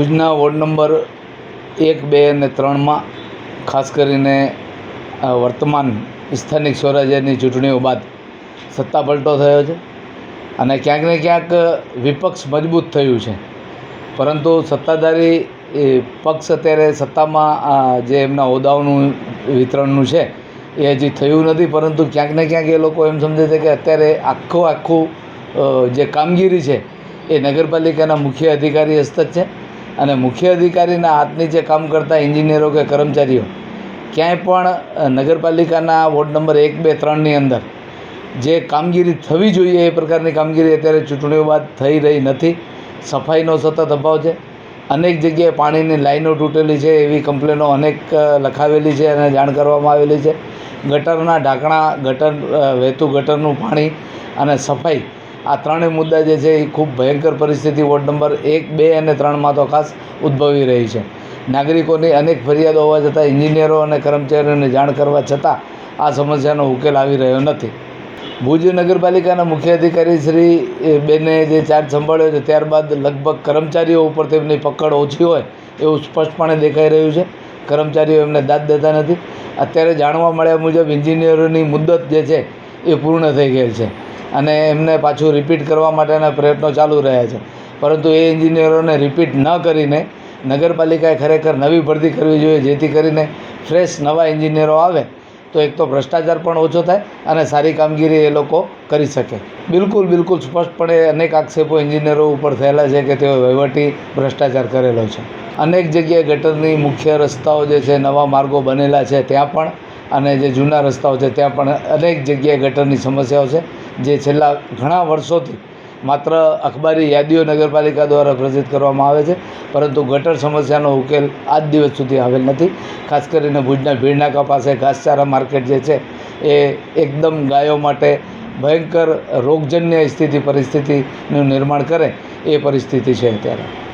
ભુજના ward number 1, 2 અને 3માં ખાસ કરીને વર્તમાન સ્થાનિક સ્વરાજ્યની ચૂંટણીઓ બાદ સત્તા પલટો થયો છે અને ક્યાંક ને ક્યાંક વિપક્ષ મજબૂત થયું છે, પરંતુ સત્તાધારી પક્ષ અત્યારે સત્તામાં જે એમના હોદ્દાઓનું વિતરણનું છે એ હજી થયું નથી, પરંતુ ક્યાંક ને ક્યાંક એ લોકો એમ સમજે છે કે અત્યારે આખું જે કામગીરી છે એ નગરપાલિકાના મુખ્ય અધિકારી હસ્તક છે અને મુખ્ય અધિકારીના હાથ નીચે કામ કરતા એન્જિનિયરો કે કર્મચારીઓ ક્યાંય પણ નગરપાલિકાના વોર્ડ નંબર 1, 2, 3ની અંદર જે કામગીરી થવી જોઈએ એ પ્રકારની કામગીરી અત્યારે ચૂંટણીઓ બાદ થઈ રહી નથી. સફાઈનો સતત અભાવ છે, અનેક જગ્યાએ પાણીની લાઈનો તૂટેલી છે એવી કમ્પ્લેનો અનેક લખાવેલી છે અને જાણ કરવામાં આવેલી છે. ગટરના ઢાંકણા, વહેતું ગટરનું પાણી અને સફાઈ, આ ત્રણેય મુદ્દા જે છે એ ખૂબ ભયંકર પરિસ્થિતિ વોર્ડ નંબર 1, 2 અને 3માં તો ખાસ ઉદ્ભવી રહી છે. નાગરિકોની અનેક ફરિયાદો હોવા છતાં એન્જિનિયરો અને કર્મચારીઓને જાણ કરવા છતાં આ સમસ્યાનો ઉકેલ આવી રહ્યો નથી. ભુજ નગરપાલિકાના મુખ્ય અધિકારી શ્રી બેને જે ચાર્જ સંભાળ્યો છે ત્યારબાદ લગભગ કર્મચારીઓ ઉપર તેમની પકડ ઓછી હોય એવું સ્પષ્ટપણે દેખાઈ રહ્યું છે. કર્મચારીઓ એમને દાદ દેતા નથી. અત્યારે જાણવા મળ્યા મુજબ એન્જિનિયરોની મુદ્દત જે છે એ પૂર્ણ થઈ ગયેલ છે અને એમને પાછું રિપીટ કરવા માટેના પ્રયત્નો ચાલુ રહ્યા છે, પરંતુ એ એન્જિનિયરોને રિપીટ ન કરીને નગરપાલિકાએ ખરેખર નવી ભરતી કરવી જોઈએ, જેથી કરીને ફ્રેશ નવા એન્જિનિયરો આવે તો એક તો ભ્રષ્ટાચાર પણ ઓછો થાય અને સારી કામગીરી એ લોકો કરી શકે. બિલકુલ સ્પષ્ટપણે અનેક આક્ષેપો એન્જિનિયરો ઉપર થયેલા છે કે તેઓ વહીવટી ભ્રષ્ટાચાર કરેલો છે. અનેક જગ્યાએ ગટરની મુખ્ય રસ્તાઓ જે છે, નવા માર્ગો બનેલા છે ત્યાં પણ અને જે જૂના રસ્તાઓ છે ત્યાં પણ અનેક જગ્યાએ ગટરની સમસ્યાઓ છે, જે છેલ્લા ઘણા વર્ષોથી માત્ર અખબારી યાદીઓ નગરપાલિકા દ્વારા પ્રસિદ્ધ કરવામાં આવે છે, પરંતુ ગટર સમસ્યાનો ઉકેલ આજ દિવસ સુધી આવેલ નથી. ખાસ કરીને ભુજના ભીડનાકા પાસે ઘાસચારા માર્કેટ જે છે એ એકદમ ગાયો માટે ભયંકર રોગજન્ય પરિસ્થિતિનું નિર્માણ કરે એ પરિસ્થિતિ છે અત્યારે.